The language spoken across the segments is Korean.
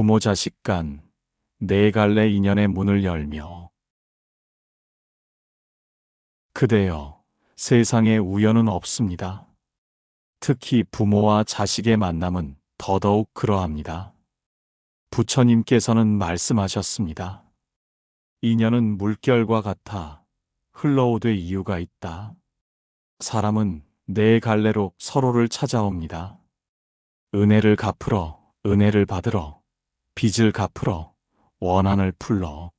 부모 자식 간 네 갈래 인연의 문을 열며 그대여, 세상에 우연은 없습니다. 특히 부모와 자식의 만남은 더더욱 그러합니다. 부처님께서는 말씀하셨습니다. 인연은 물결과 같아 흘러오되 이유가 있다. 사람은 네 갈래로 서로를 찾아옵니다. 은혜를 갚으러, 은혜를 받으러, 빚을 갚으러, 원한을 풀러.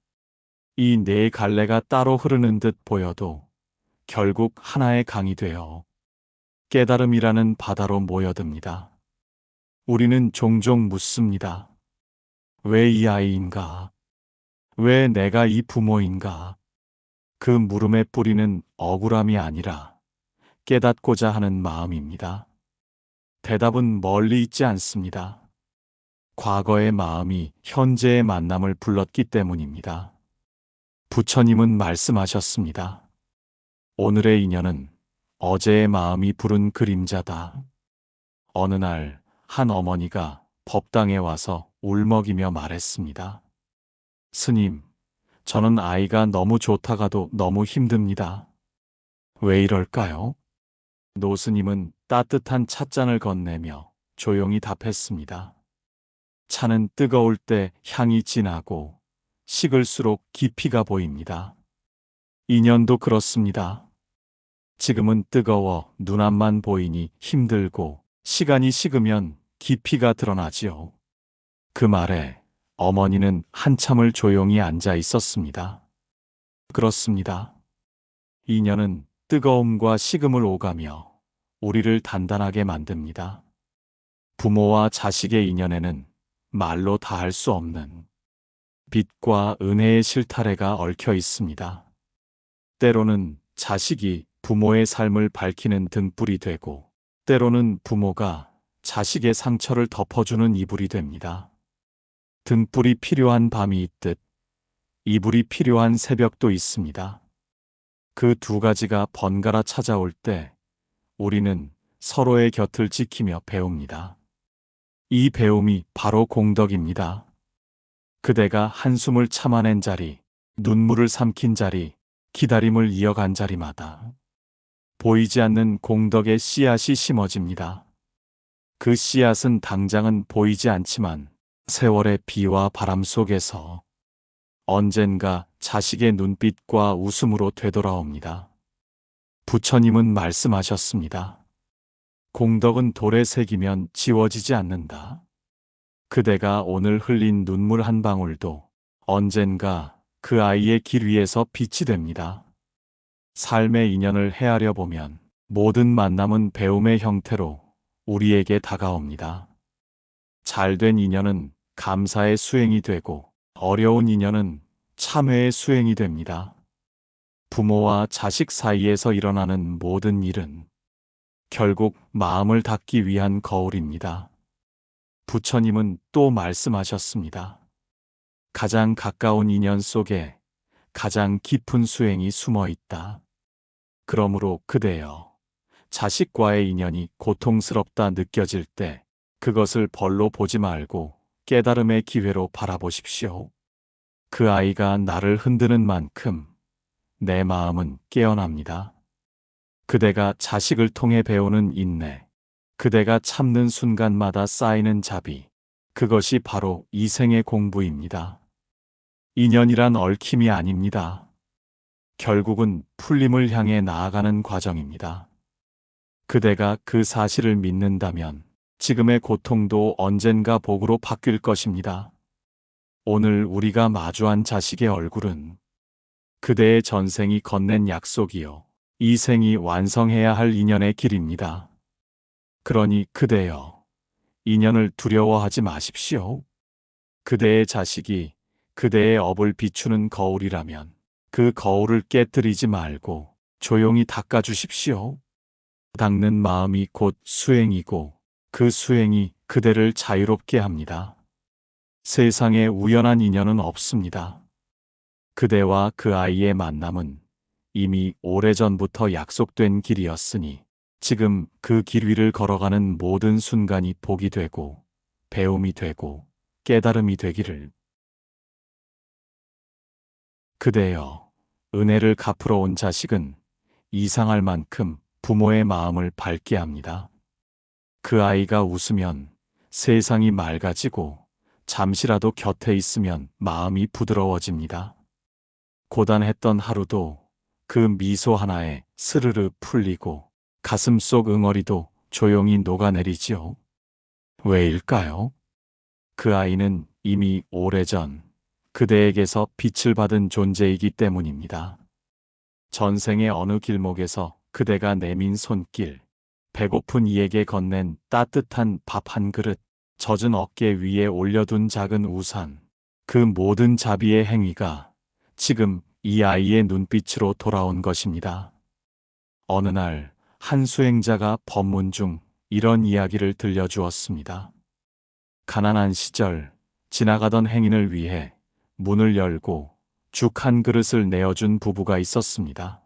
이 네 갈래가 따로 흐르는 듯 보여도 결국 하나의 강이 되어 깨달음이라는 바다로 모여듭니다. 우리는 종종 묻습니다. 왜 이 아이인가? 왜 내가 이 부모인가? 그 물음의 뿌리는 억울함이 아니라 깨닫고자 하는 마음입니다. 대답은 멀리 있지 않습니다. 과거의 마음이 현재의 만남을 불렀기 때문입니다. 부처님은 말씀하셨습니다. 오늘의 인연은 어제의 마음이 부른 그림자다. 어느 날 한 어머니가 법당에 와서 울먹이며 말했습니다. 스님, 저는 아이가 너무 좋다가도 너무 힘듭니다. 왜 이럴까요? 노스님은 따뜻한 찻잔을 건네며 조용히 답했습니다. 차는 뜨거울 때 향이 진하고 식을수록 깊이가 보입니다. 인연도 그렇습니다. 지금은 뜨거워 눈앞만 보이니 힘들고 시간이 식으면 깊이가 드러나지요. 그 말에 어머니는 한참을 조용히 앉아 있었습니다. 그렇습니다. 인연은 뜨거움과 식음을 오가며 우리를 단단하게 만듭니다. 부모와 자식의 인연에는 말로 다할 수 없는 빛과 은혜의 실타래가 얽혀 있습니다. 때로는 자식이 부모의 삶을 밝히는 등불이 되고, 때로는 부모가 자식의 상처를 덮어주는 이불이 됩니다. 등불이 필요한 밤이 있듯 이불이 필요한 새벽도 있습니다. 그 두 가지가 번갈아 찾아올 때 우리는 서로의 곁을 지키며 배웁니다. 이 배움이 바로 공덕입니다. 그대가 한숨을 참아낸 자리, 눈물을 삼킨 자리, 기다림을 이어간 자리마다 보이지 않는 공덕의 씨앗이 심어집니다. 그 씨앗은 당장은 보이지 않지만 세월의 비와 바람 속에서 언젠가 자식의 눈빛과 웃음으로 되돌아옵니다. 부처님은 말씀하셨습니다. 공덕은 돌에 새기면 지워지지 않는다. 그대가 오늘 흘린 눈물 한 방울도 언젠가 그 아이의 길 위에서 빛이 됩니다. 삶의 인연을 헤아려 보면 모든 만남은 배움의 형태로 우리에게 다가옵니다. 잘된 인연은 감사의 수행이 되고 어려운 인연은 참회의 수행이 됩니다. 부모와 자식 사이에서 일어나는 모든 일은 결국 마음을 닦기 위한 거울입니다. 부처님은 또 말씀하셨습니다. 가장 가까운 인연 속에 가장 깊은 수행이 숨어 있다. 그러므로 그대여, 자식과의 인연이 고통스럽다 느껴질 때 그것을 벌로 보지 말고 깨달음의 기회로 바라보십시오. 그 아이가 나를 흔드는 만큼 내 마음은 깨어납니다. 그대가 자식을 통해 배우는 인내, 그대가 참는 순간마다 쌓이는 자비, 그것이 바로 이 생의 공부입니다. 인연이란 얽힘이 아닙니다. 결국은 풀림을 향해 나아가는 과정입니다. 그대가 그 사실을 믿는다면 지금의 고통도 언젠가 복으로 바뀔 것입니다. 오늘 우리가 마주한 자식의 얼굴은 그대의 전생이 건넨 약속이요, 이 생이 완성해야 할 인연의 길입니다. 그러니 그대여, 인연을 두려워하지 마십시오. 그대의 자식이 그대의 업을 비추는 거울이라면 그 거울을 깨뜨리지 말고 조용히 닦아주십시오. 닦는 마음이 곧 수행이고 그 수행이 그대를 자유롭게 합니다. 세상에 우연한 인연은 없습니다. 그대와 그 아이의 만남은 이미 오래전부터 약속된 길이었으니 지금 그 길 위를 걸어가는 모든 순간이 복이 되고 배움이 되고 깨달음이 되기를. 그대여, 은혜를 갚으러 온 자식은 이상할 만큼 부모의 마음을 밝게 합니다. 그 아이가 웃으면 세상이 맑아지고 잠시라도 곁에 있으면 마음이 부드러워집니다. 고단했던 하루도 그 미소 하나에 스르르 풀리고 가슴 속 응어리도 조용히 녹아내리지요. 왜일까요? 그 아이는 이미 오래전 그대에게서 빛을 받은 존재이기 때문입니다. 전생의 어느 길목에서 그대가 내민 손길, 배고픈 이에게 건넨 따뜻한 밥 한 그릇, 젖은 어깨 위에 올려둔 작은 우산, 그 모든 자비의 행위가 지금 이 아이의 눈빛으로 돌아온 것입니다. 어느 날 한 수행자가 법문 중 이런 이야기를 들려주었습니다. 가난한 시절 지나가던 행인을 위해 문을 열고 죽 한 그릇을 내어준 부부가 있었습니다.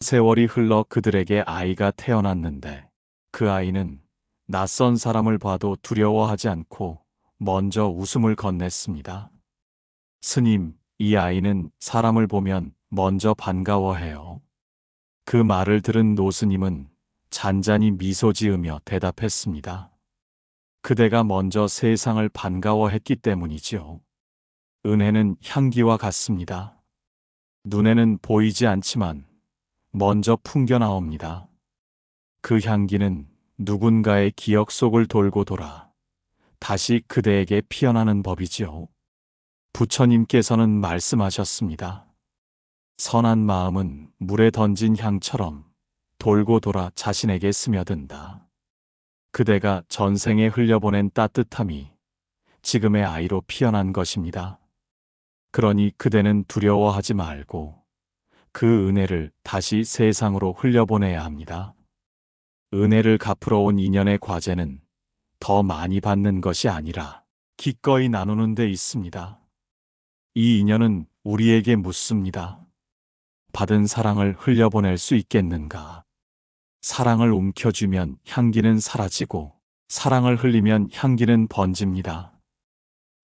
세월이 흘러 그들에게 아이가 태어났는데 그 아이는 낯선 사람을 봐도 두려워하지 않고 먼저 웃음을 건넸습니다. 스님, 이 아이는 사람을 보면 먼저 반가워해요. 그 말을 들은 노스님은 잔잔히 미소 지으며 대답했습니다. 그대가 먼저 세상을 반가워했기 때문이지요. 은혜는 향기와 같습니다. 눈에는 보이지 않지만 먼저 풍겨나옵니다. 그 향기는 누군가의 기억 속을 돌고 돌아 다시 그대에게 피어나는 법이지요. 부처님께서는 말씀하셨습니다. 선한 마음은 물에 던진 향처럼 돌고 돌아 자신에게 스며든다. 그대가 전생에 흘려보낸 따뜻함이 지금의 아이로 피어난 것입니다. 그러니 그대는 두려워하지 말고 그 은혜를 다시 세상으로 흘려보내야 합니다. 은혜를 갚으러 온 인연의 과제는 더 많이 받는 것이 아니라 기꺼이 나누는 데 있습니다. 이 인연은 우리에게 묻습니다. 받은 사랑을 흘려보낼 수 있겠는가? 사랑을 움켜쥐면 향기는 사라지고 사랑을 흘리면 향기는 번집니다.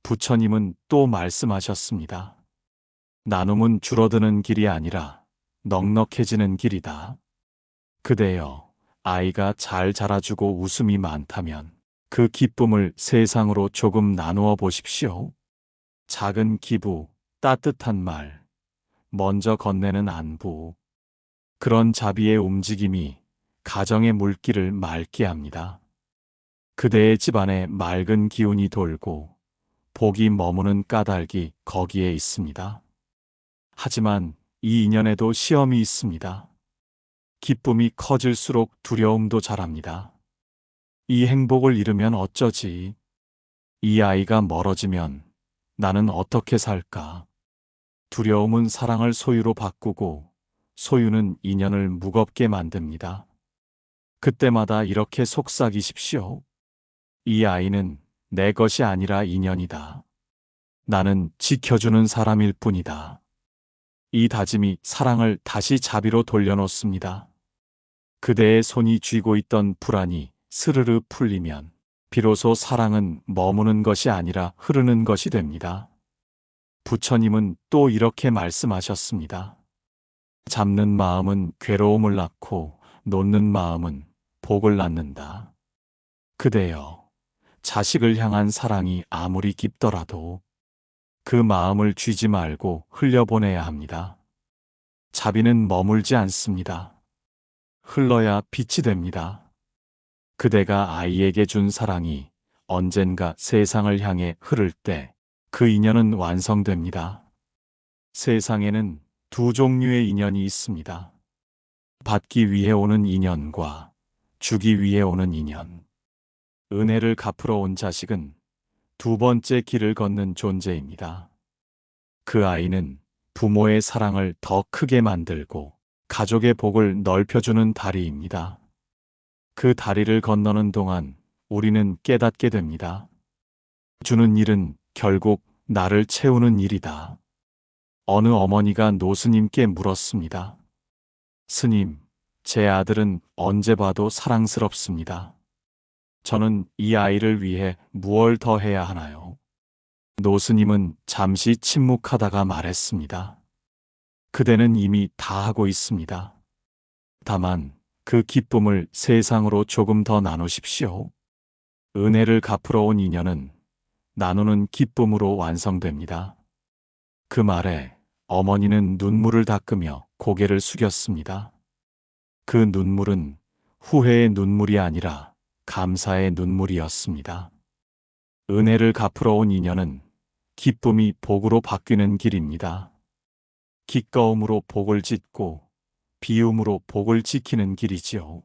부처님은 또 말씀하셨습니다. 나눔은 줄어드는 길이 아니라 넉넉해지는 길이다. 그대여, 아이가 잘 자라주고 웃음이 많다면 그 기쁨을 세상으로 조금 나누어 보십시오. 작은 기부, 따뜻한 말, 먼저 건네는 안부. 그런 자비의 움직임이 가정의 물길을 맑게 합니다. 그대의 집안에 맑은 기운이 돌고 복이 머무는 까닭이 거기에 있습니다. 하지만 이 인연에도 시험이 있습니다. 기쁨이 커질수록 두려움도 자랍니다. 이 행복을 잃으면 어쩌지? 이 아이가 멀어지면 나는 어떻게 살까? 두려움은 사랑을 소유로 바꾸고 소유는 인연을 무겁게 만듭니다. 그때마다 이렇게 속삭이십시오. 이 아이는 내 것이 아니라 인연이다. 나는 지켜주는 사람일 뿐이다. 이 다짐이 사랑을 다시 자비로 돌려놓습니다. 그대의 손이 쥐고 있던 불안이 스르르 풀리면 비로소 사랑은 머무는 것이 아니라 흐르는 것이 됩니다. 부처님은 또 이렇게 말씀하셨습니다. 잡는 마음은 괴로움을 낳고 놓는 마음은 복을 낳는다. 그대여, 자식을 향한 사랑이 아무리 깊더라도 그 마음을 쥐지 말고 흘려보내야 합니다. 자비는 머물지 않습니다. 흘러야 빛이 됩니다. 그대가 아이에게 준 사랑이 언젠가 세상을 향해 흐를 때 그 인연은 완성됩니다. 세상에는 두 종류의 인연이 있습니다. 받기 위해 오는 인연과 주기 위해 오는 인연. 은혜를 갚으러 온 자식은 두 번째 길을 걷는 존재입니다. 그 아이는 부모의 사랑을 더 크게 만들고 가족의 복을 넓혀주는 다리입니다. 그 다리를 건너는 동안 우리는 깨닫게 됩니다. 주는 일은 결국 나를 채우는 일이다. 어느 어머니가 노스님께 물었습니다. 스님, 제 아들은 언제 봐도 사랑스럽습니다. 저는 이 아이를 위해 무얼 더 해야 하나요? 노스님은 잠시 침묵하다가 말했습니다. 그대는 이미 다 하고 있습니다. 다만 그 기쁨을 세상으로 조금 더 나누십시오. 은혜를 갚으러 온 인연은 나누는 기쁨으로 완성됩니다. 그 말에 어머니는 눈물을 닦으며 고개를 숙였습니다. 그 눈물은 후회의 눈물이 아니라 감사의 눈물이었습니다. 은혜를 갚으러 온 인연은 기쁨이 복으로 바뀌는 길입니다. 기꺼움으로 복을 짓고 비움으로 복을 지키는 길이지요.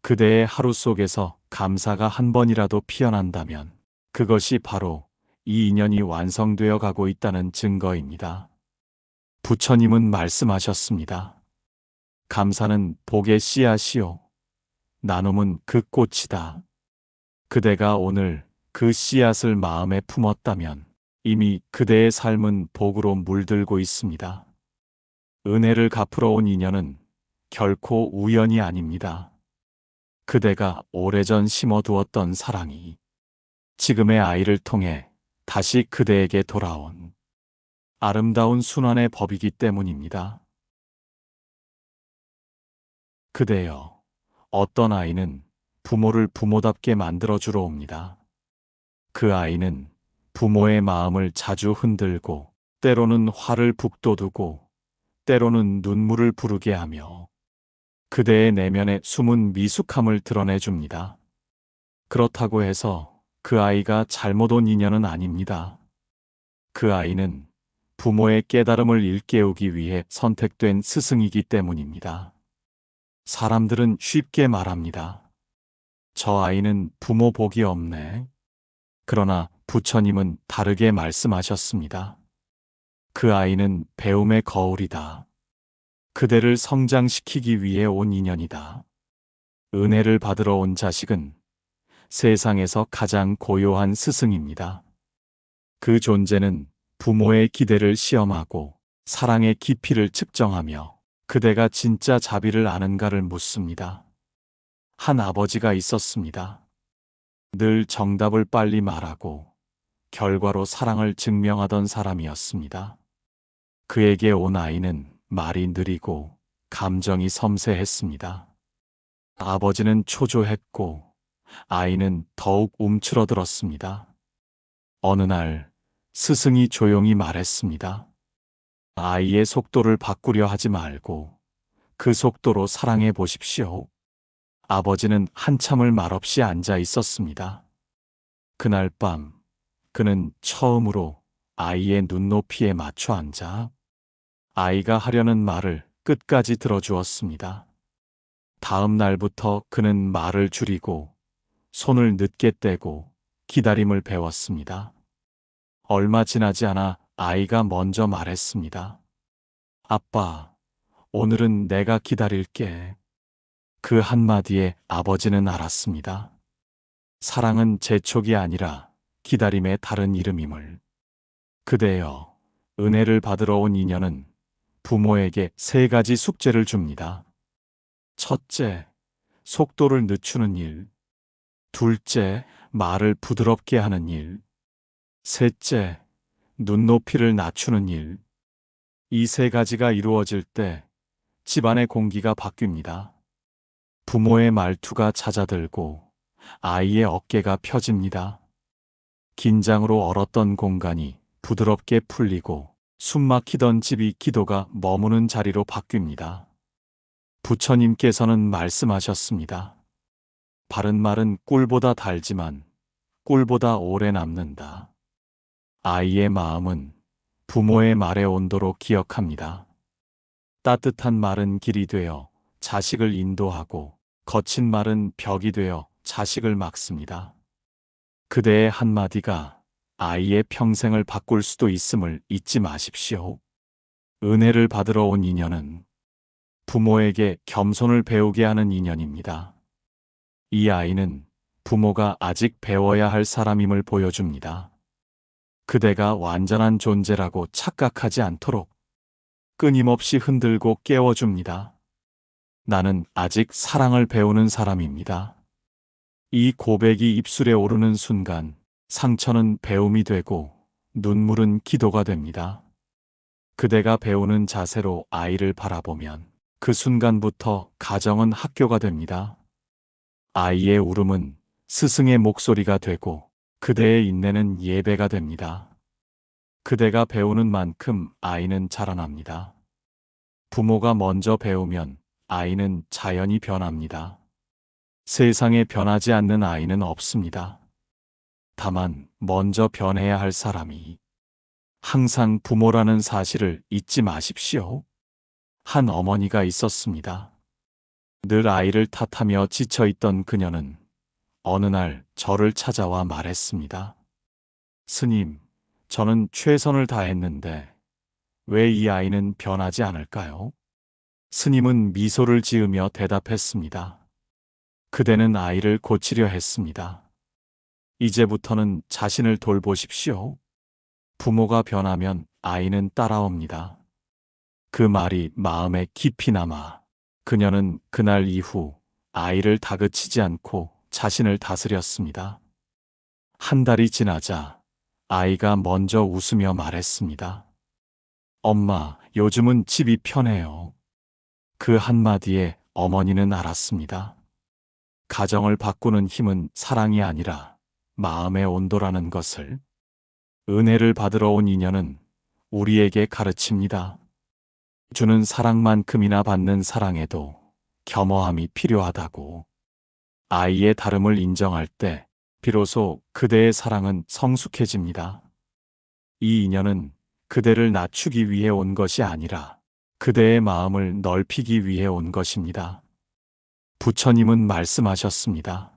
그대의 하루 속에서 감사가 한 번이라도 피어난다면 그것이 바로 이 인연이 완성되어 가고 있다는 증거입니다. 부처님은 말씀하셨습니다. 감사는 복의 씨앗이요. 나눔은 그 꽃이다. 그대가 오늘 그 씨앗을 마음에 품었다면 이미 그대의 삶은 복으로 물들고 있습니다. 은혜를 갚으러 온 인연은 결코 우연이 아닙니다. 그대가 오래전 심어두었던 사랑이 지금의 아이를 통해 다시 그대에게 돌아온 아름다운 순환의 법이기 때문입니다. 그대여, 어떤 아이는 부모를 부모답게 만들어주러 옵니다. 그 아이는 부모의 마음을 자주 흔들고 때로는 화를 북돋우고 때로는 눈물을 부르게 하며 그대의 내면의 숨은 미숙함을 드러내줍니다. 그렇다고 해서 그 아이가 잘못 온 인연은 아닙니다. 그 아이는 부모의 깨달음을 일깨우기 위해 선택된 스승이기 때문입니다. 사람들은 쉽게 말합니다. 저 아이는 부모 복이 없네. 그러나 부처님은 다르게 말씀하셨습니다. 그 아이는 배움의 거울이다. 그대를 성장시키기 위해 온 인연이다. 은혜를 받으러 온 자식은 세상에서 가장 고요한 스승입니다. 그 존재는 부모의 기대를 시험하고 사랑의 깊이를 측정하며 그대가 진짜 자비를 아는가를 묻습니다. 한 아버지가 있었습니다. 늘 정답을 빨리 말하고 결과로 사랑을 증명하던 사람이었습니다. 그에게 온 아이는 말이 느리고 감정이 섬세했습니다. 아버지는 초조했고 아이는 더욱 움츠러들었습니다. 어느 날 스승이 조용히 말했습니다. 아이의 속도를 바꾸려 하지 말고 그 속도로 사랑해 보십시오. 아버지는 한참을 말없이 앉아 있었습니다. 그날 밤 그는 처음으로 아이의 눈높이에 맞춰 앉아 아이가 하려는 말을 끝까지 들어주었습니다. 다음 날부터 그는 말을 줄이고 손을 늦게 떼고 기다림을 배웠습니다. 얼마 지나지 않아 아이가 먼저 말했습니다. 아빠, 오늘은 내가 기다릴게. 그 한마디에 아버지는 알았습니다. 사랑은 재촉이 아니라 기다림의 다른 이름임을. 그대여, 은혜를 받으러 온 인연은 부모에게 3가지 숙제를 줍니다. 첫째, 속도를 늦추는 일. 둘째, 말을 부드럽게 하는 일. 셋째, 눈높이를 낮추는 일. 이 3가지가 이루어질 때 집안의 공기가 바뀝니다. 부모의 말투가 잦아들고 아이의 어깨가 펴집니다. 긴장으로 얼었던 공간이 부드럽게 풀리고 숨막히던 집이 기도가 머무는 자리로 바뀝니다. 부처님께서는 말씀하셨습니다. 바른 말은 꿀보다 달지만 꿀보다 오래 남는다. 아이의 마음은 부모의 말의 온도로 기억합니다. 따뜻한 말은 길이 되어 자식을 인도하고 거친 말은 벽이 되어 자식을 막습니다. 그대의 한마디가 아이의 평생을 바꿀 수도 있음을 잊지 마십시오. 은혜를 받으러 온 인연은 부모에게 겸손을 배우게 하는 인연입니다. 이 아이는 부모가 아직 배워야 할 사람임을 보여줍니다. 그대가 완전한 존재라고 착각하지 않도록 끊임없이 흔들고 깨워줍니다. 나는 아직 사랑을 배우는 사람입니다. 이 고백이 입술에 오르는 순간 상처는 배움이 되고 눈물은 기도가 됩니다. 그대가 배우는 자세로 아이를 바라보면 그 순간부터 가정은 학교가 됩니다. 아이의 울음은 스승의 목소리가 되고 그대의 인내는 예배가 됩니다. 그대가 배우는 만큼 아이는 자라납니다. 부모가 먼저 배우면 아이는 자연히 변합니다. 세상에 변하지 않는 아이는 없습니다. 다만 먼저 변해야 할 사람이 항상 부모라는 사실을 잊지 마십시오. 한 어머니가 있었습니다. 늘 아이를 탓하며 지쳐있던 그녀는 어느 날 저를 찾아와 말했습니다. 스님, 저는 최선을 다했는데 왜 이 아이는 변하지 않을까요? 스님은 미소를 지으며 대답했습니다. 그대는 아이를 고치려 했습니다. 이제부터는 자신을 돌보십시오. 부모가 변하면 아이는 따라옵니다. 그 말이 마음에 깊이 남아 그녀는 그날 이후 아이를 다그치지 않고 자신을 다스렸습니다. 한 달이 지나자 아이가 먼저 웃으며 말했습니다. 엄마, 요즘은 집이 편해요. 그 한마디에 어머니는 알았습니다. 가정을 바꾸는 힘은 사랑이 아니라 마음의 온도라는 것을. 은혜를 받으러 온 인연은 우리에게 가르칩니다. 주는 사랑만큼이나 받는 사랑에도 겸허함이 필요하다고. 아이의 다름을 인정할 때 비로소 그대의 사랑은 성숙해집니다. 이 인연은 그대를 낮추기 위해 온 것이 아니라 그대의 마음을 넓히기 위해 온 것입니다. 부처님은 말씀하셨습니다.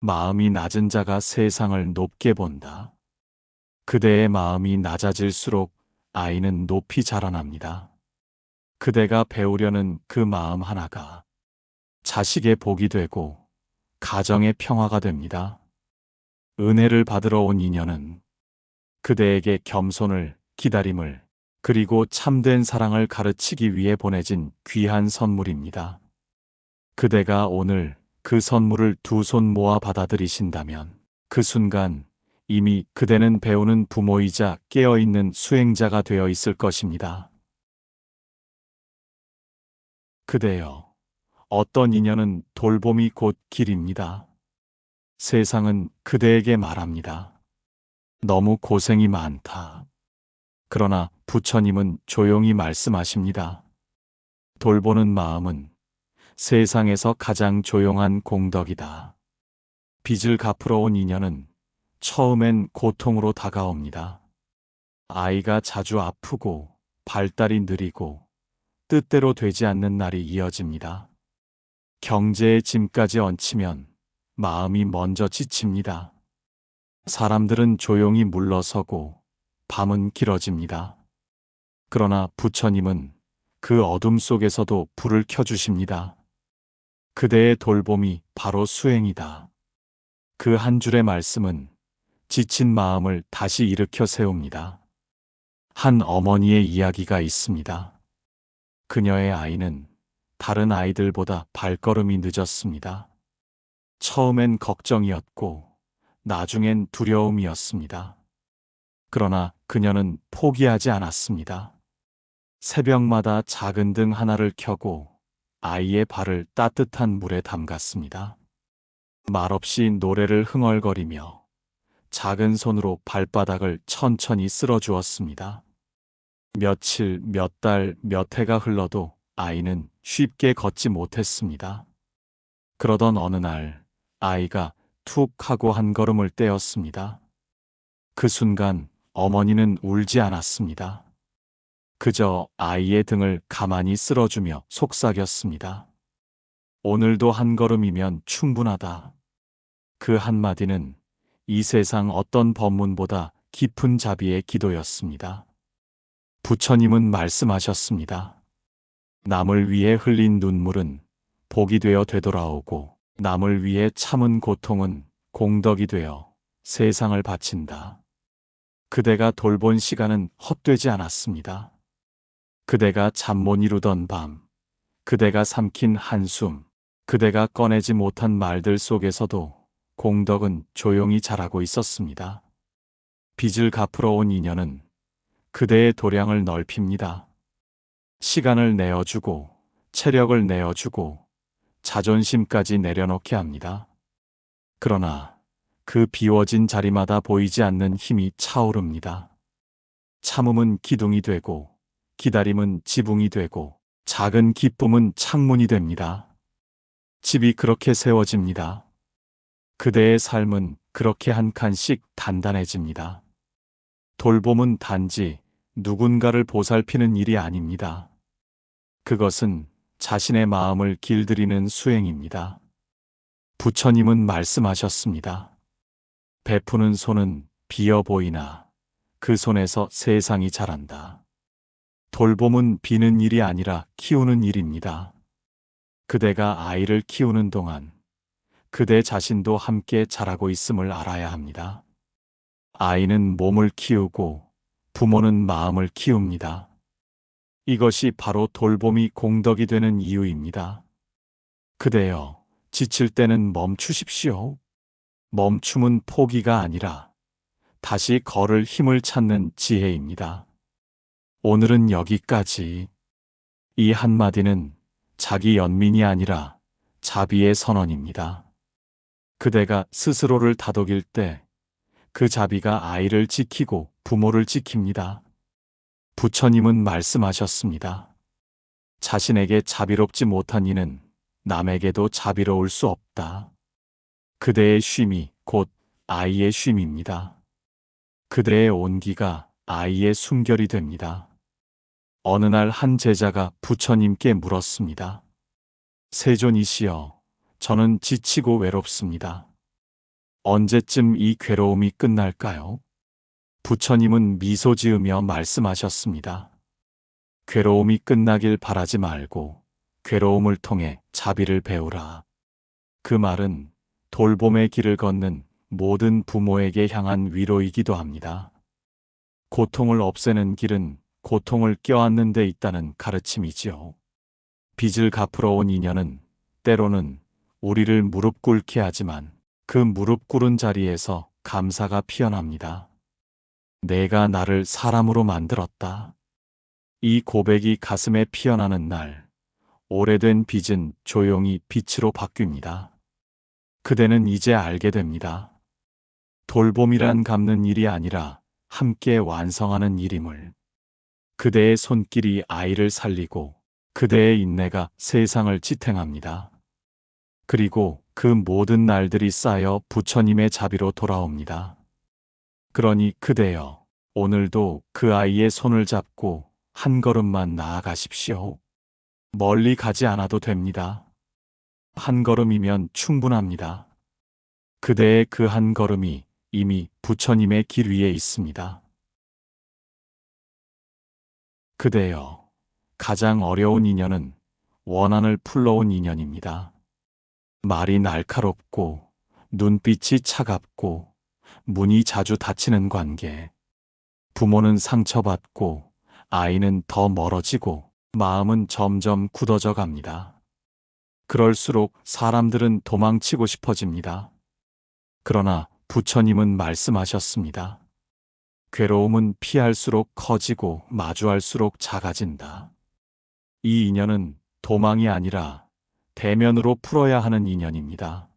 마음이 낮은 자가 세상을 높게 본다. 그대의 마음이 낮아질수록 아이는 높이 자라납니다. 그대가 배우려는 그 마음 하나가 자식의 복이 되고 가정의 평화가 됩니다. 은혜를 받으러 온 인연은 그대에게 겸손을, 기다림을, 그리고 참된 사랑을 가르치기 위해 보내진 귀한 선물입니다. 그대가 오늘 그 선물을 두 손 모아 받아들이신다면 그 순간 이미 그대는 배우는 부모이자 깨어있는 수행자가 되어 있을 것입니다. 그대여, 어떤 인연은 돌봄이 곧 길입니다. 세상은 그대에게 말합니다. 너무 고생이 많다. 그러나 부처님은 조용히 말씀하십니다. 돌보는 마음은 세상에서 가장 조용한 공덕이다. 빚을 갚으러 온 인연은 처음엔 고통으로 다가옵니다. 아이가 자주 아프고 발달이 느리고 뜻대로 되지 않는 날이 이어집니다. 경제의 짐까지 얹히면 마음이 먼저 지칩니다. 사람들은 조용히 물러서고 밤은 길어집니다. 그러나 부처님은 그 어둠 속에서도 불을 켜주십니다. 그대의 돌봄이 바로 수행이다. 그 한 줄의 말씀은 지친 마음을 다시 일으켜 세웁니다. 한 어머니의 이야기가 있습니다. 그녀의 아이는 다른 아이들보다 발걸음이 늦었습니다. 처음엔 걱정이었고 나중엔 두려움이었습니다. 그러나 그녀는 포기하지 않았습니다. 새벽마다 작은 등 하나를 켜고 아이의 발을 따뜻한 물에 담갔습니다. 말없이 노래를 흥얼거리며 작은 손으로 발바닥을 천천히 쓸어주었습니다. 며칠, 몇 달, 몇 해가 흘러도 아이는 쉽게 걷지 못했습니다. 그러던 어느 날 아이가 툭 하고 한 걸음을 떼었습니다. 그 순간 어머니는 울지 않았습니다. 그저 아이의 등을 가만히 쓸어주며 속삭였습니다. 오늘도 한 걸음이면 충분하다. 그 한마디는 이 세상 어떤 법문보다 깊은 자비의 기도였습니다. 부처님은 말씀하셨습니다. 남을 위해 흘린 눈물은 복이 되어 되돌아오고 남을 위해 참은 고통은 공덕이 되어 세상을 바친다. 그대가 돌본 시간은 헛되지 않았습니다. 그대가 잠 못 이루던 밤, 그대가 삼킨 한숨, 그대가 꺼내지 못한 말들 속에서도 공덕은 조용히 자라고 있었습니다. 빚을 갚으러 온 인연은 그대의 도량을 넓힙니다. 시간을 내어주고, 체력을 내어주고, 자존심까지 내려놓게 합니다. 그러나 그 비워진 자리마다 보이지 않는 힘이 차오릅니다. 참음은 기둥이 되고, 기다림은 지붕이 되고, 작은 기쁨은 창문이 됩니다. 집이 그렇게 세워집니다. 그대의 삶은 그렇게 한 칸씩 단단해집니다. 돌봄은 단지 누군가를 보살피는 일이 아닙니다. 그것은 자신의 마음을 길들이는 수행입니다. 부처님은 말씀하셨습니다. 베푸는 손은 비어 보이나 그 손에서 세상이 자란다. 돌봄은 비는 일이 아니라 키우는 일입니다. 그대가 아이를 키우는 동안 그대 자신도 함께 자라고 있음을 알아야 합니다. 아이는 몸을 키우고 부모는 마음을 키웁니다. 이것이 바로 돌봄이 공덕이 되는 이유입니다. 그대여, 지칠 때는 멈추십시오. 멈춤은 포기가 아니라 다시 걸을 힘을 찾는 지혜입니다. 오늘은 여기까지. 이 한마디는 자기 연민이 아니라 자비의 선언입니다. 그대가 스스로를 다독일 때 그 자비가 아이를 지키고 부모를 지킵니다. 부처님은 말씀하셨습니다. 자신에게 자비롭지 못한 이는 남에게도 자비로울 수 없다. 그대의 쉼이 곧 아이의 쉼입니다. 그대의 온기가 아이의 숨결이 됩니다. 어느 날 한 제자가 부처님께 물었습니다. 세존이시여, 저는 지치고 외롭습니다. 언제쯤 이 괴로움이 끝날까요? 부처님은 미소 지으며 말씀하셨습니다. 괴로움이 끝나길 바라지 말고 괴로움을 통해 자비를 배우라. 그 말은 돌봄의 길을 걷는 모든 부모에게 향한 위로이기도 합니다. 고통을 없애는 길은 고통을 껴안는 데 있다는 가르침이지요. 빚을 갚으러 온 인연은 때로는 우리를 무릎 꿇게 하지만 그 무릎 꿇은 자리에서 감사가 피어납니다. 내가 나를 사람으로 만들었다. 이 고백이 가슴에 피어나는 날, 오래된 빚은 조용히 빛으로 바뀝니다. 그대는 이제 알게 됩니다. 돌봄이란 갚는 일이 아니라 함께 완성하는 일임을. 그대의 손길이 아이를 살리고 그대의 인내가 세상을 지탱합니다. 그리고 그 모든 날들이 쌓여 부처님의 자비로 돌아옵니다. 그러니 그대여, 오늘도 그 아이의 손을 잡고 한 걸음만 나아가십시오. 멀리 가지 않아도 됩니다. 한 걸음이면 충분합니다. 그대의 그 한 걸음이 이미 부처님의 길 위에 있습니다. 그대여, 가장 어려운 인연은 원한을 풀러온 인연입니다. 말이 날카롭고 눈빛이 차갑고 문이 자주 닫히는 관계. 부모는 상처받고 아이는 더 멀어지고 마음은 점점 굳어져 갑니다. 그럴수록 사람들은 도망치고 싶어집니다. 그러나 부처님은 말씀하셨습니다. 괴로움은 피할수록 커지고 마주할수록 작아진다. 이 인연은 도망이 아니라 대면으로 풀어야 하는 인연입니다.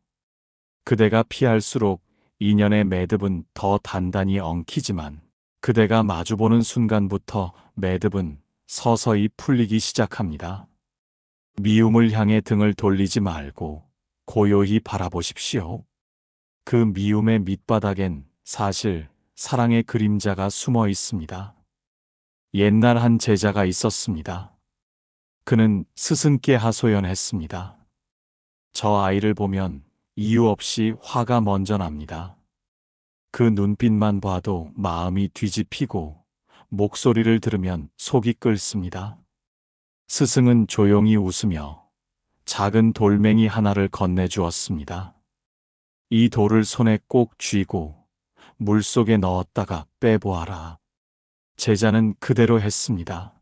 그대가 피할수록 인연의 매듭은 더 단단히 엉키지만 그대가 마주보는 순간부터 매듭은 서서히 풀리기 시작합니다. 미움을 향해 등을 돌리지 말고 고요히 바라보십시오. 그 미움의 밑바닥엔 사실 사랑의 그림자가 숨어 있습니다. 옛날 한 제자가 있었습니다. 그는 스승께 하소연했습니다. 저 아이를 보면 이유 없이 화가 먼저 납니다. 그 눈빛만 봐도 마음이 뒤집히고 목소리를 들으면 속이 끓습니다. 스승은 조용히 웃으며 작은 돌멩이 하나를 건네주었습니다. 이 돌을 손에 꼭 쥐고 물속에 넣었다가 빼보아라. 제자는 그대로 했습니다.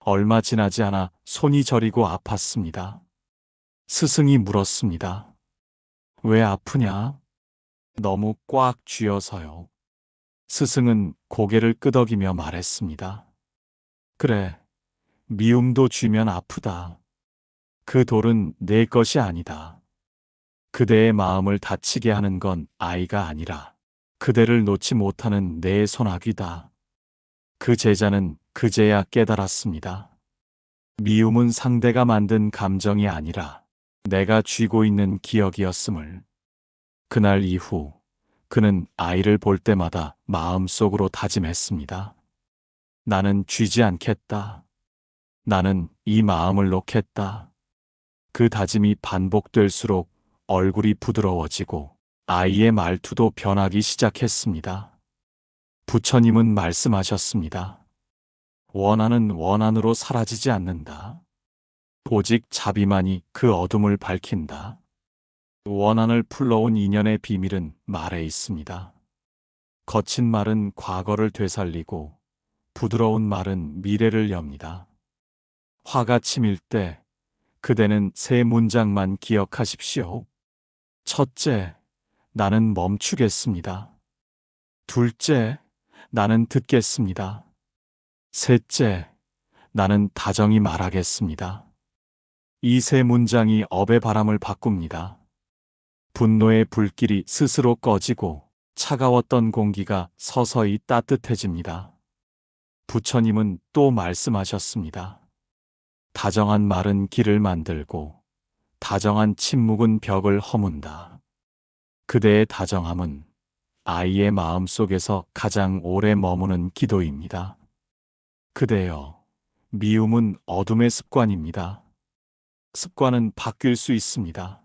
얼마 지나지 않아 손이 저리고 아팠습니다. 스승이 물었습니다. 왜 아프냐? 너무 꽉 쥐어서요. 스승은 고개를 끄덕이며 말했습니다. 그래, 미움도 주면 아프다. 그 돌은 내 것이 아니다. 그대의 마음을 다치게 하는 건 아이가 아니라 그대를 놓지 못하는 내 손아귀다. 그 제자는 그제야 깨달았습니다. 미움은 상대가 만든 감정이 아니라 내가 쥐고 있는 기억이었음을. 그날 이후 그는 아이를 볼 때마다 마음속으로 다짐했습니다. 나는 쥐지 않겠다. 나는 이 마음을 놓겠다. 그 다짐이 반복될수록 얼굴이 부드러워지고 아이의 말투도 변하기 시작했습니다. 부처님은 말씀하셨습니다. 원한은 원한으로 사라지지 않는다. 오직 자비만이 그 어둠을 밝힌다. 원한을 풀러온 인연의 비밀은 말에 있습니다. 거친 말은 과거를 되살리고 부드러운 말은 미래를 엽니다. 화가 치밀 때 그대는 세 문장만 기억하십시오. 첫째, 나는 멈추겠습니다. 둘째, 나는 듣겠습니다. 셋째, 나는 다정히 말하겠습니다. 이 세 문장이 업의 바람을 바꿉니다. 분노의 불길이 스스로 꺼지고 차가웠던 공기가 서서히 따뜻해집니다. 부처님은 또 말씀하셨습니다. 다정한 말은 길을 만들고 다정한 침묵은 벽을 허문다. 그대의 다정함은 아이의 마음 속에서 가장 오래 머무는 기도입니다. 그대여, 미움은 어둠의 습관입니다. 습관은 바뀔 수 있습니다.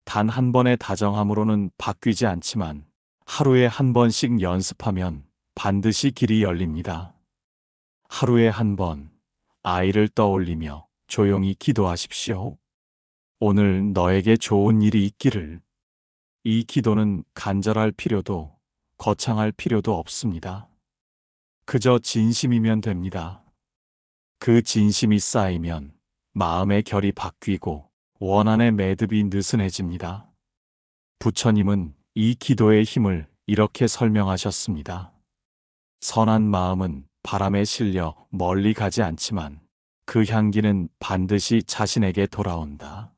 단 한 번의 다정함으로는 바뀌지 않지만 하루에 한 번씩 연습하면 반드시 길이 열립니다. 하루에 한 번 아이를 떠올리며 조용히 기도하십시오. 오늘 너에게 좋은 일이 있기를. 이 기도는 간절할 필요도 거창할 필요도 없습니다. 그저 진심이면 됩니다. 그 진심이 쌓이면 마음의 결이 바뀌고 원한의 매듭이 느슨해집니다. 부처님은 이 기도의 힘을 이렇게 설명하셨습니다. 선한 마음은 바람에 실려 멀리 가지 않지만 그 향기는 반드시 자신에게 돌아온다.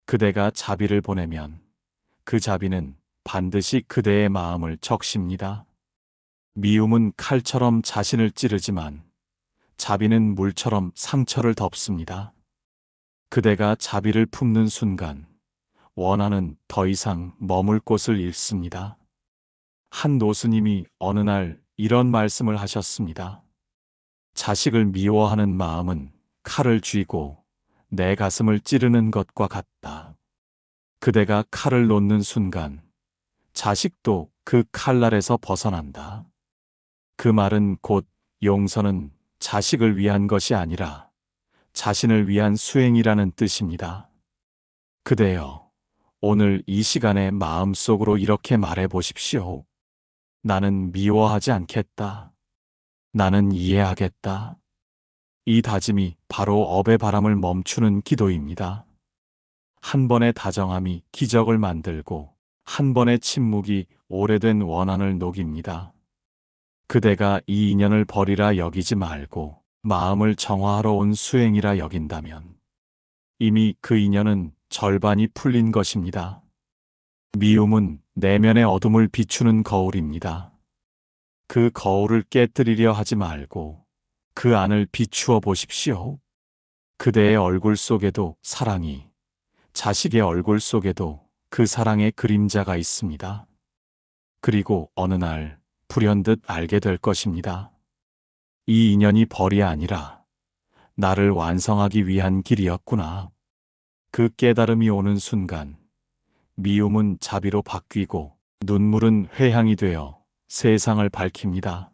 그대가 자비를 보내면 그 자비는 반드시 그대의 마음을 적십니다. 미움은 칼처럼 자신을 찌르지만 자비는 물처럼 상처를 덮습니다. 그대가 자비를 품는 순간 원한은 더 이상 머물 곳을 잃습니다. 한 노스님이 어느 날 이런 말씀을 하셨습니다. 자식을 미워하는 마음은 칼을 쥐고 내 가슴을 찌르는 것과 같다. 그대가 칼을 놓는 순간 자식도 그 칼날에서 벗어난다. 그 말은 곧 용서는 자식을 위한 것이 아니라 자신을 위한 수행이라는 뜻입니다. 그대여, 오늘 이 시간에 마음속으로 이렇게 말해 보십시오. 나는 미워하지 않겠다. 나는 이해하겠다. 이 다짐이 바로 업의 바람을 멈추는 기도입니다. 한 번의 다정함이 기적을 만들고 한 번의 침묵이 오래된 원한을 녹입니다. 그대가 이 인연을 버리라 여기지 말고 마음을 정화하러 온 수행이라 여긴다면 이미 그 인연은 절반이 풀린 것입니다. 미움은 내면의 어둠을 비추는 거울입니다. 그 거울을 깨뜨리려 하지 말고 그 안을 비추어 보십시오. 그대의 얼굴 속에도 사랑이, 자식의 얼굴 속에도 그 사랑의 그림자가 있습니다. 그리고 어느 날 불현듯 알게 될 것입니다. 이 인연이 벌이 아니라 나를 완성하기 위한 길이었구나. 그 깨달음이 오는 순간 미움은 자비로 바뀌고 눈물은 회향이 되어 세상을 밝힙니다.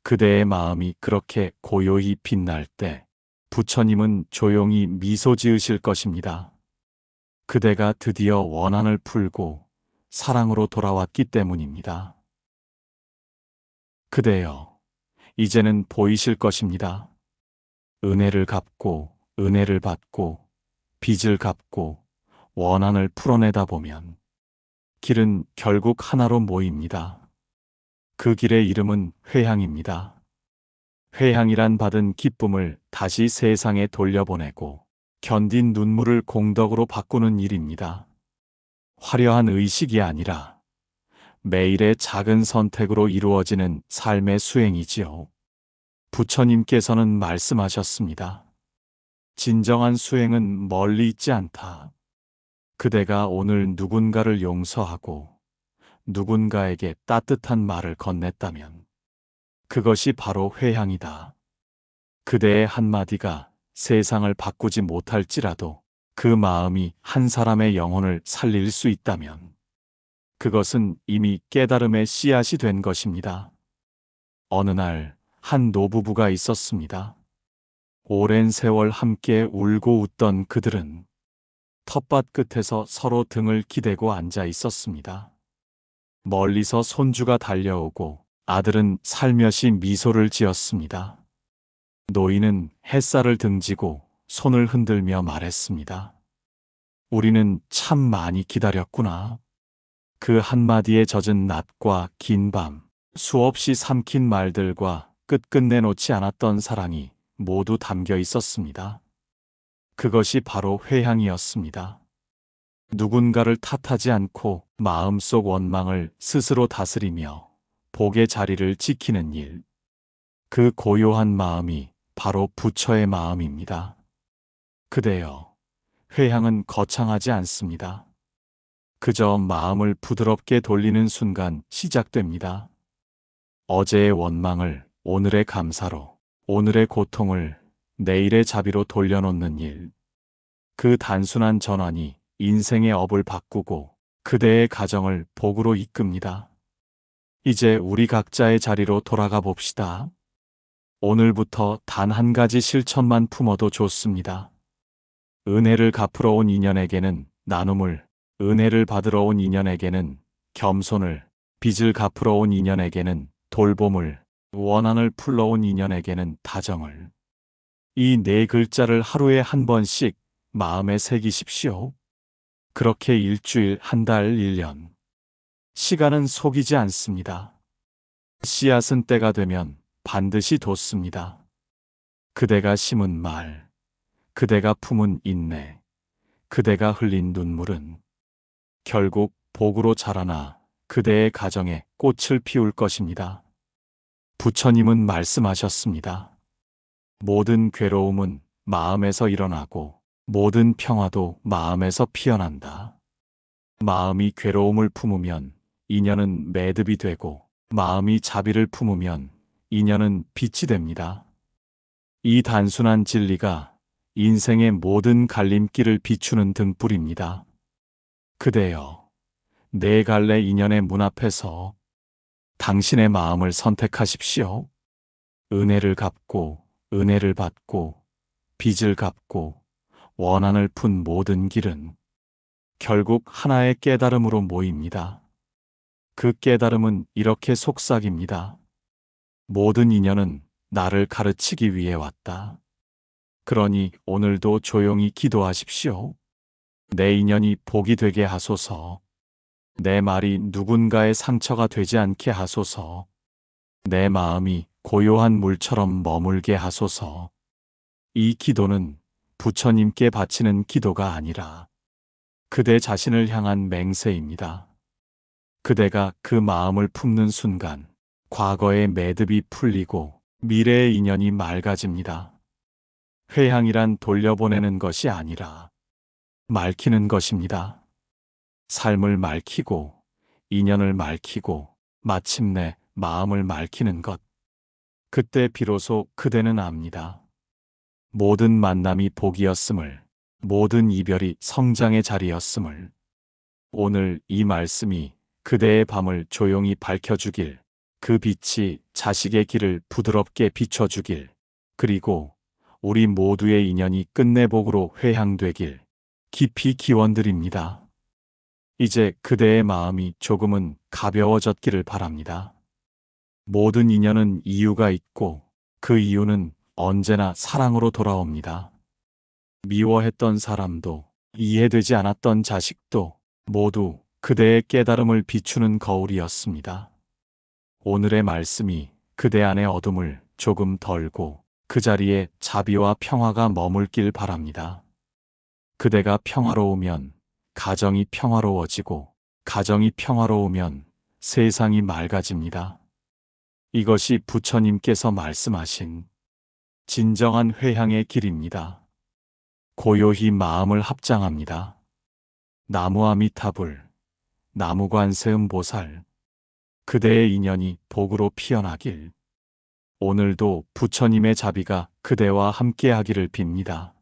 그대의 마음이 그렇게 고요히 빛날 때 부처님은 조용히 미소 지으실 것입니다. 그대가 드디어 원한을 풀고 사랑으로 돌아왔기 때문입니다. 그대여, 이제는 보이실 것입니다. 은혜를 갚고 은혜를 받고 빚을 갚고 원한을 풀어내다 보면 길은 결국 하나로 모입니다. 그 길의 이름은 회향입니다. 회향이란 받은 기쁨을 다시 세상에 돌려보내고 견딘 눈물을 공덕으로 바꾸는 일입니다. 화려한 의식이 아니라 매일의 작은 선택으로 이루어지는 삶의 수행이지요. 부처님께서는 말씀하셨습니다. 진정한 수행은 멀리 있지 않다. 그대가 오늘 누군가를 용서하고 누군가에게 따뜻한 말을 건넸다면 그것이 바로 회향이다. 그대의 한마디가 세상을 바꾸지 못할지라도 그 마음이 한 사람의 영혼을 살릴 수 있다면 그것은 이미 깨달음의 씨앗이 된 것입니다. 어느 날 한 노부부가 있었습니다. 오랜 세월 함께 울고 웃던 그들은 텃밭 끝에서 서로 등을 기대고 앉아 있었습니다. 멀리서 손주가 달려오고 아들은 살며시 미소를 지었습니다. 노인은 햇살을 등지고 손을 흔들며 말했습니다. 우리는 참 많이 기다렸구나. 그 한마디에 젖은 낮과 긴 밤, 수없이 삼킨 말들과 끝끝내 놓지 않았던 사랑이 모두 담겨 있었습니다. 그것이 바로 회향이었습니다. 누군가를 탓하지 않고 마음속 원망을 스스로 다스리며 복의 자리를 지키는 일. 그 고요한 마음이 바로 부처의 마음입니다. 그대여, 회향은 거창하지 않습니다. 그저 마음을 부드럽게 돌리는 순간 시작됩니다. 어제의 원망을 오늘의 감사로, 오늘의 고통을 내일의 자비로 돌려놓는 일. 그 단순한 전환이 인생의 업을 바꾸고 그대의 가정을 복으로 이끕니다. 이제 우리 각자의 자리로 돌아가 봅시다. 오늘부터 단 한 가지 실천만 품어도 좋습니다. 은혜를 갚으러 온 인연에게는 나눔을, 은혜를 받으러 온 인연에게는 겸손을, 빚을 갚으러 온 인연에게는 돌봄을, 원한을 풀러 온 인연에게는 다정을. 이 네 글자를 하루에 한 번씩 마음에 새기십시오. 그렇게 일주일, 한 달, 1년. 시간은 속이지 않습니다. 씨앗은 때가 되면 반드시 돋습니다. 그대가 심은 말, 그대가 품은 인내, 그대가 흘린 눈물은 결국 복으로 자라나 그대의 가정에 꽃을 피울 것입니다. 부처님은 말씀하셨습니다. 모든 괴로움은 마음에서 일어나고 모든 평화도 마음에서 피어난다. 마음이 괴로움을 품으면 인연은 매듭이 되고 마음이 자비를 품으면 인연은 빛이 됩니다. 이 단순한 진리가 인생의 모든 갈림길을 비추는 등불입니다. 그대여, 네 갈래 인연의 문 앞에서 당신의 마음을 선택하십시오. 은혜를 갚고, 은혜를 받고, 빚을 갚고, 원한을 푼 모든 길은 결국 하나의 깨달음으로 모입니다. 그 깨달음은 이렇게 속삭입니다. 모든 인연은 나를 가르치기 위해 왔다. 그러니 오늘도 조용히 기도하십시오. 내 인연이 복이 되게 하소서. 내 말이 누군가의 상처가 되지 않게 하소서. 내 마음이 고요한 물처럼 머물게 하소서. 이 기도는 부처님께 바치는 기도가 아니라 그대 자신을 향한 맹세입니다. 그대가 그 마음을 품는 순간 과거의 매듭이 풀리고 미래의 인연이 맑아집니다. 회향이란 돌려보내는 것이 아니라 맑히는 것입니다. 삶을 맑히고 인연을 맑히고 마침내 마음을 맑히는 것. 그때 비로소 그대는 압니다. 모든 만남이 복이었음을, 모든 이별이 성장의 자리였음을. 오늘 이 말씀이 그대의 밤을 조용히 밝혀주길, 그 빛이 자식의 길을 부드럽게 비춰주길, 그리고 우리 모두의 인연이 끝내 복으로 회향되길 깊이 기원드립니다. 이제 그대의 마음이 조금은 가벼워졌기를 바랍니다. 모든 인연은 이유가 있고 그 이유는 언제나 사랑으로 돌아옵니다. 미워했던 사람도 이해되지 않았던 자식도 모두 그대의 깨달음을 비추는 거울이었습니다. 오늘의 말씀이 그대 안의 어둠을 조금 덜고 그 자리에 자비와 평화가 머물길 바랍니다. 그대가 평화로우면 가정이 평화로워지고 가정이 평화로우면 세상이 맑아집니다. 이것이 부처님께서 말씀하신 진정한 회향의 길입니다. 고요히 마음을 합장합니다. 나무아미타불, 나무관세음보살, 그대의 인연이 복으로 피어나길. 오늘도 부처님의 자비가 그대와 함께하기를 빕니다.